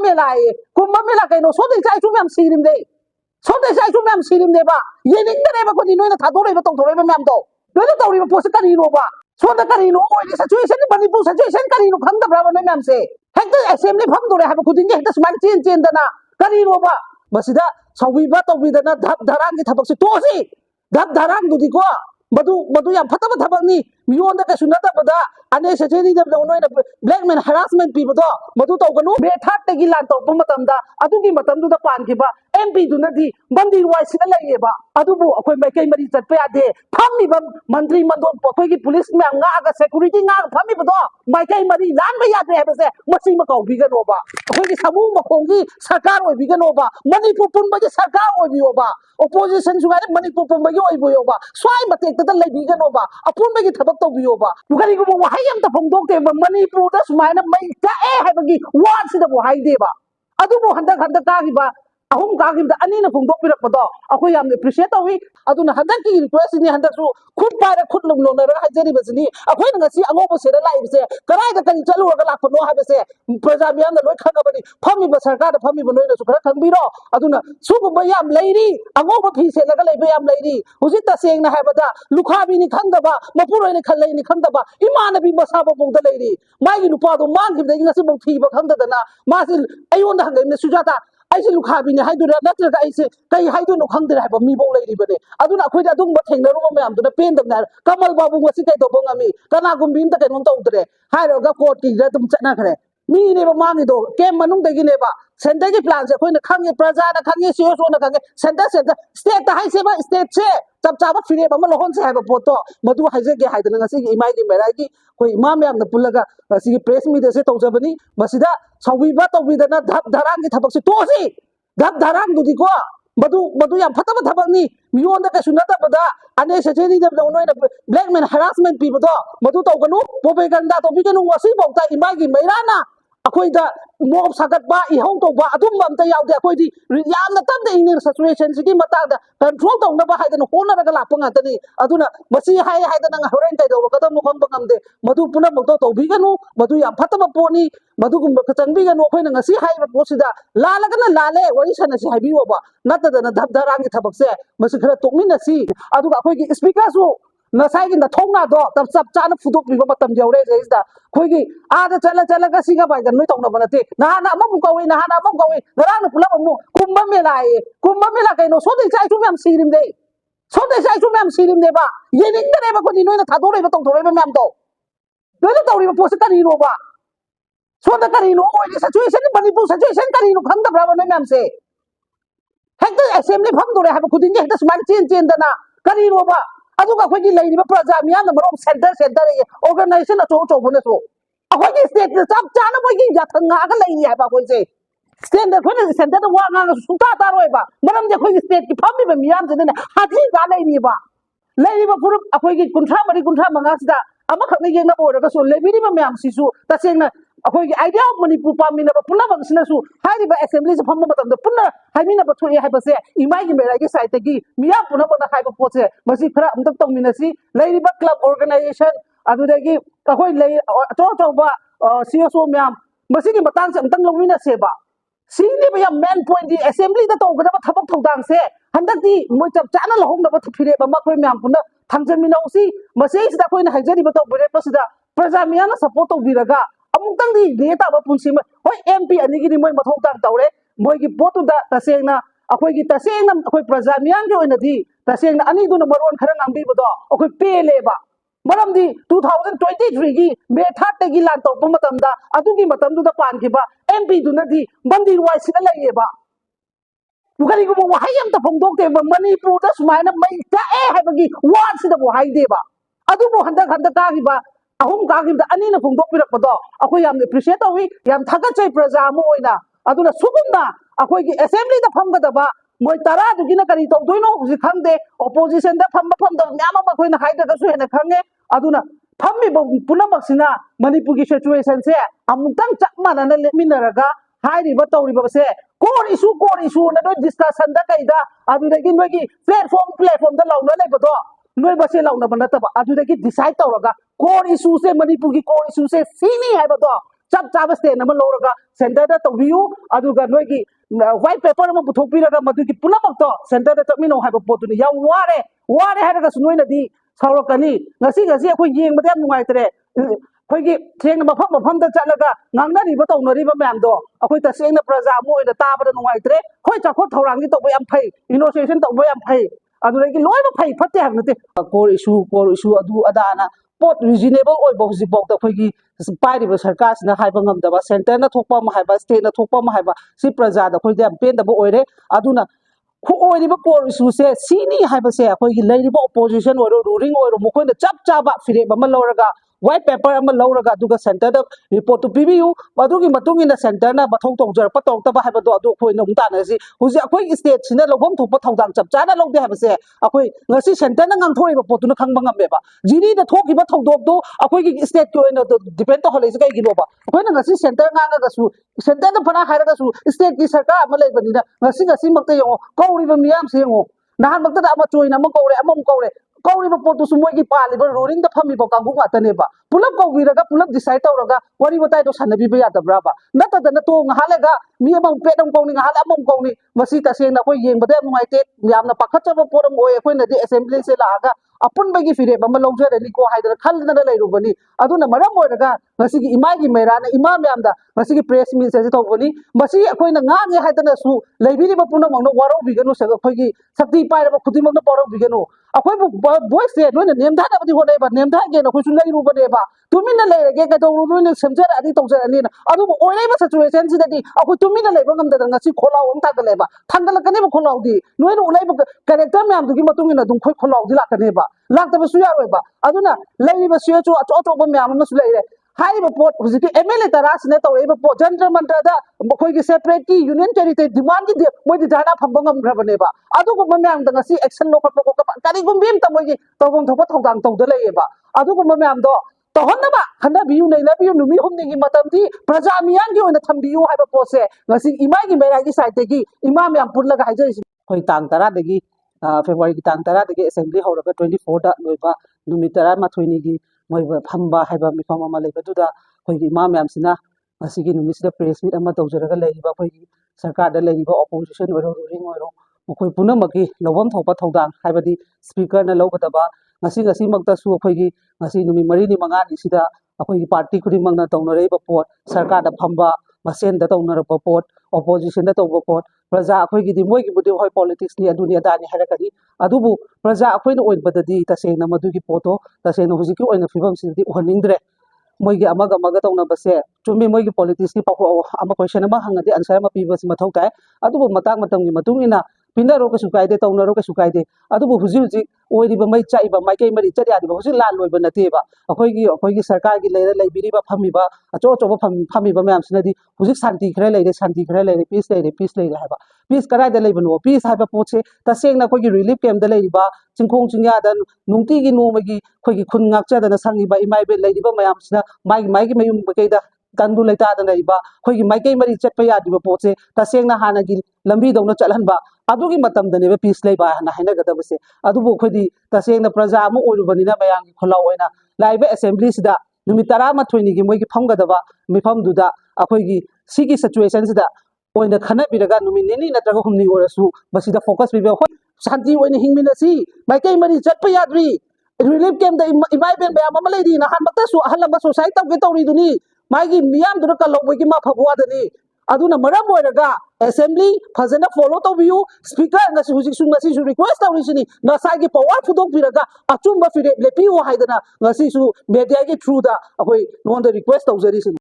Mela Kumbh Mela kaino so de sai chu myam sirim de so de sai chu myam sirim de ba yening de ba ko ni noina thadore ba tong thore ba myam do doi tori ba post kari no ba so da kari no oi situation ni Manipur situation kari no khang da bra ba no myam se hekta assembly phang dore ha ba khudin ge hekta smart chen da na kari no ba masida sawi ba to bi da na dhap dharang ki thabak se to si dhap dharang du di ko madu yam phata ba thabak ni miyon da ka sunata ba da ane secretary da noina blackmail harassment pi ba do madu to ganu be that te gi lan to pa matam da adu gi matam du da pan ki ba MP du na di bandi wai sina lai ba adu bu akoi maikei mari chat pa ade phami ba mantri mandon akoi gi police me nga ga security nga phami ba do maikei mari lan ba ya de ba se masi ma kau bi ga no ba akoi gi Samu Makhongi Sarkar oi bi ga no ba Manipur pun ba gi sarkar oi bi ba opposition su ga Manipur pun ba gi oi bi ba swai ma tek ta lai bi ga no ba apun ba gi thabak to bi ba du ga ri go wa hai am ta phongdokhre ba Manipur da sumai na mai ta hai ba gi wan si da bo hai de ba adu bo handa ka gi ba ahum ka gi da ani na phongdok pi rak ba do akoi yam appreciate wi adu na handa ki request ni handa su khut pa ra khut lum lo na ra ha jari ba ni akoi na si ango bo se da lai se karai da kali chalu ga lak no ha ba se praja miyam da loi khang ba ni phami ba sarkar da phami ba noi na su khara khang bi ro adu na su bu ba yam leiri ango ba phi se la ga lai ba yam leiri huji ta seng na ha ba da lukha bi ni khang da ba mapuroi ni khal lai ni khang da ba imana bi masa ba bong da leiri mai gi lupa do mang gi da nga si bong thi ba khang da na ma si ayon da hang ne sujata ai se lukha bi ni hai du ra na tra ai se kai hai du no khang da ba mi bong leiri ba ne adu na khoi da dung ba theng na ru ma yam du na pen da na kamal ba bu ngasi kai do bong ami kana gum bin da kai non ta utre hai ro ga court ki da tum chana khare mi ne ba mang gi do kem manung da gi ne ba center ki plan se khoi na khang ye praja na khang ye CSO na khang ye center state ta hai se ba state se chap chap ba fire ba ma lohon se ha ba poto madu hai je ge hai da ngasi gi Imagi Meira gi khoi ma me am na pulaga si press media se tawjabani masida sawi ba to bi da na dhap dharang ki thabak se to si dhap dharang du di ko madu yam phata ba thabak ni miyon da ka sunata ba da ane secretary da noina blackmail harassment pi ba do madu to ganu propaganda to bi ganu wasi bok ta Imagi Meira na akoi da mob sagat ba I hong to ba adum bam ta yaw de akoi di yam na tam de in situation sigi mata da control to na ba hai da no hona da la panga ta ni aduna masi hai da na horen tai do ka da mo khang bangam de madu puna mo to bi ganu madu yam phata ba po ni madu gum ka chang bi ganu khoi na ngasi hai ba po sida la la kana la le wari sana si hai bi wa ba nata da na dhap dharang ki thabak se masi khara tokmi na si adu ka khoi gi speaker su nasai gi na thong na do tab chap cha na fuduk bi ba matam jaw re is da khoi gi a da chala ka singa bai gan noi tong na ba na te na na ma bu ka we na na ma ka we garang na pula mu Kumbh Mela kaino so de sai chu myam sirim de so de sai chu myam sirim de ba yening de ba ko ni noi na thadore ba tong thore ba myam do doi tori ba post kari no ba so da kari no oi situation ni Manipur situation kari no khang da bra ba noi myam se hekta assembly phang dore ha ba khudin ge hekta smart chen da na kari no ba adu ka khoi gi leiri ba praja miyam na marom center organization na cho bo na so akoi gi state chap cha na bo gi ya thang nga ga leiri ha ba khoi se state da khoi na center da wa nga su ta roi ba maram je khoi gi state ki phami ba miyam je na ha ji ga leiri ba group akoi gi kunthra manga sida ama khak ne ge na bo ra so leiri ba miyam si su ta seng na akoi gi idea of Manipur pami na ba pula ba sina su hai ba assembly se pham ba tam da puna hai mi na ba thoi hai ba se Imagi Meira gi side gi miya puna ba na hai ba po se masi khara am tak tong mina si leiri ba club organization adu da gi akoi lei to ba CSO myam masi gi matang se am tang long mina se ba si ni ba ya main point di assembly da to ga ba thabak thongdang se handak di moi chap chana la hong na ba thphire ba ma khoi myam puna thamjan mina usi masi sida khoi na haijari ba to bure pa sida praja miya na support to biraga amung tang di data ba punsi ma hoi MP ani gi moi mathong tang tawre moi gi botu da taseng na akoi gi taseng na akoi praja miyang gi oina di taseng na ani du na maron khara ngam bi ba do akoi pe le ba maram di 2023 gi me that te gi lan to pa matam da adu gi matam du da pan ki ba MP du na di bandi wai sina lai ye ba du ga ri go wa hai am ta phongdokhre ba Manipur da sumai na mai ta hai ba gi wan si da bo hai de ba adu bo handa ka gi ba ahum ka gi da ani na phongdok pi rak ba do akoi yam appreciate wi yam thaga chai praja mo oina adu na sugum na akoi gi assembly da pham ga da ba moi tara du gi na kari to doi no ji khang de opposition da pham da nyam ma khoi na hai da ka su he na khang e adu na pham mi bo puna mak sina Manipur gi situation se amuk tang chak ma na le min na ga hai ri ba to ri ba se core issue na do discussion da kai da adu da gi noi gi platform da law na le ba do noi ba se law na ba na ta ba adu da gi decide to ga core issue se Manipur gi core issue se sini hai ba do chap chaba stand ama lawraga center da tawbiu aduga noigi white paper ama puthokpiraga madugi punamakto center da tamino haiba potuni yam ware haraga sunoina di saurakani ngasi akhoi yengbada yam nungaitre ꯑꯩꯈꯣꯏꯒꯤ ꯁꯦꯡꯅ ꯃꯐꯝꯗ ꯆꯠꯂꯒ ꯉꯥꯡꯅꯔꯤꯕ ꯇꯧꯅꯔꯤꯕ ꯃꯌꯥꯝꯗꯣ ꯑꯩꯈꯣꯏ ꯇꯁꯦꯡꯅ ꯄ꯭ꯔꯖꯥ ꯑꯃ ꯑꯣꯏꯅ ꯇꯥꯕꯗ ꯅꯨꯡꯉꯥꯏꯇ꯭ꯔꯦ ꯍꯣꯏ ꯆꯥꯎꯈꯠ ꯊꯧꯔꯥꯡꯗꯤ ꯇꯧꯕ ꯌꯥꯝ ꯐꯩ ꯏꯅꯣꯁꯤꯌꯦꯁꯟ ꯇꯧꯕ ꯌꯥꯝ ꯐꯩ ꯑꯗꯨꯗꯒꯤ ꯂꯣꯏꯅ ꯐꯩ ꯐꯠꯇꯦ ꯍꯥꯏꯕ ꯅꯠꯇꯦ ꯀꯣꯔ ꯏꯁꯨ ꯑꯗꯨ ꯑꯗꯥꯅ ꯄꯣꯠ ꯔꯤꯖꯅꯦꯕꯜ ꯑꯣꯏꯕ ꯍꯧꯖꯤꯛꯐꯥꯎꯗ ꯑꯩꯈꯣꯏꯒꯤ ꯄꯥꯏꯔꯤꯕ ꯁꯔꯀꯥꯔꯁꯤꯅ ꯍꯥꯏꯕ ꯉꯝꯗꯕ ꯁꯦꯟꯇꯔꯅ ꯊꯣꯛꯄ ꯑꯃ ꯍꯥꯏꯕ ꯁ꯭ꯇꯦꯠꯅ ꯊꯣꯛꯄ ꯑꯃ ꯍꯥꯏꯕ ꯁꯤ ꯄ꯭ꯔꯖꯥꯗ ꯑꯩꯈꯣꯏꯗ ꯌꯥꯝ ꯄꯦꯟꯗꯕ ꯑꯣꯏꯔꯦ ꯑꯗꯨꯅ ꯑꯣꯏꯔꯤꯕ ꯀꯣꯔ ꯏꯁꯨꯁꯦ ꯁꯤꯅꯤ ꯍꯥꯏꯕꯁꯦ ꯑꯩꯈꯣꯏꯒꯤ ꯂꯩꯔꯤꯕ ꯑꯣꯄꯣꯖꯤꯁꯟ ꯑꯣꯏꯔꯣ ꯔꯨꯂꯤꯡ ꯑꯣꯏꯔꯣ ꯃꯈꯣꯏꯅ ꯆꯞ ꯆꯥꯕ ꯐꯤꯔꯦꯞ ꯑꯃ ꯂꯧꯔꯒ white paper ama lawraga aduga center da report to pibiu madugi matungina center na bathong tongjarpa tawtaba habado adu khoi nong tanasi huji akhoi state sina lobom thokpa thawdang chap chana lawde habase akhoi ngasi center na ngang thori ba potuna khangba ngambe ba jini da thoki ba thawdok do akhoi gi state ko ena depend to holese kai gi loba akhoi na ngasi center nga ga su center da phana haira ga su state ki sarkar ama leibani da ngasi makta yo kauri ba miyam se yo nahan makta da ama choina ama kaure amom kaure कौरीब पोटुसु मोइगी पालिब ruling द फमिब कांगु गातनेबा पुलप कौबिरगा पुलप डिसाइड तौरगा वरी बताइ दो सनबिबा यादब्राबा नतदना तो ngahalaga mi among pedam kongni ngahala among kongni masi tasengna koi yengbada nuaite yamna pakhatchaba poram oi akoi nadi assembly se laaga apun bagi fire bama longjarani ko haidara khalna leirubani aduna maram oiraga masigi imagi meira na imam yamda masigi press meet se tawbani masi akoi na ngange haidana su leibiriba punamangno waro biganu se akoi gi sakti pairaba khudimangna poro biganu akoi voice se noina nemda da badi honeba nemda ge na khosu leirubane ba tumina leirege ka dawru noina semjara adi tawjarani na adu oireba situation sidadi akoi tumina leiba ngamda ngasi kholaw om tagaleba thangalakani ba kholaw di noina ulaiba character myam dugi matungina dum khoi kholaw di lakane ba lakta ba suya roiba aduna leiba suya chu ato ba myam ma su leire हाइब पोट हुजिक MLA तरासने तौरेब पोट जंत्र मंत्र दा मखोइगी सेपरेट की यूनियन टेरिटरी डिमांड की मोइदि धाना फंबंग ngमग्रबनेबा अदुगो मम्याम दा ngasi एक्शन लोखप को करिगुम बिम त मोइगी तौबम थोप थौदांग तौद लेयेबा अदुगो मम्याम दो तहनबा खंदा बियु नैना बियु नुमी हुमनिगी मतमदि प्रजा मियान की ओइना थंबियु हाइब पोसे ngasi इमागी मेरागी साइड तेगी इमाम याम पुनलगा हाइजैसि खोइ तांग तरा देगी फेब्रुवारी की तांग तरा देगी असेंबली होरगा 24 दा लोइबा नुमी तरा माथोइनिगी moi phamba haiba mifam ama leibaduda khoigi imam yamsina asigi numisida press meet ama tawjaraga leiba khoigi sarkar da leiba opposition oro ruling oro mokoi punamaki lobam thopa thodang haibadi speaker na lobadaba ngasi makta su khoigi ngasi numi mari ni manga ni sida akhoi party khudi mangna tawnareiba pot sarkar da phamba masen da tawnarapa pot opposition da tawba pot praja akhoi gi di moi gi budi hoi politics ni aduni adani harakadi adubu praja akhoi na oibadadi tasena madugi poto tasena hujiki oina fibam siddi uhaningdre moi gi amaga tawna base chumi moi gi politics ni paho ama question ama hangadi answer ma pibas mathau tai adubu matam gi matungina pinaro ka sukaide tawnaro ka sukaide adubu huji oiriba mai chaiba maikei mari chari adiba huji lan loiba nateba akhoi gi sarkar gi leira leibiriba phamiba acho phamiba mayam sinadi huji shanti khre leire peace leire haba peace karai da leibano peace haba poche tasengna khoi gi relief camp da leiriba chingkhong chingya da nungti gi nomagi khoi gi khun ngakcha da sangiba imai be leiriba mayam sina mai gi mayum bakei da tandu leita da leiba khoi gi maikei mari chatpa yadiba poche tasengna hana gi lambi dongna chalhanba adugi matam da neba peace leiba na haina gada base adubu khodi tasengna praja amu oirubani na mayang gi khola oina laiba assembly sida numi 13 gi moigi phamgadaba mifam duda akhoi gi sigi situation sida oina khana biraga numi nini natraga humni orasu basida focus bibe hoi shanti oina hingmina si maikei mari chatpa yadri relief camp da imai ben ba mama leidi na han bakta su ahalamba society tawge tawri duni maigi miyam dura kaloboi gi ma phagwa dani aduna maram oiraga assembly fazana follow tawbiu speaker ngasi hujik su ngasi su request tawrisini ngasai gi power fudok biraga achumba fire lepiu haidana ngasi su media gi through da akoi non da request tawjari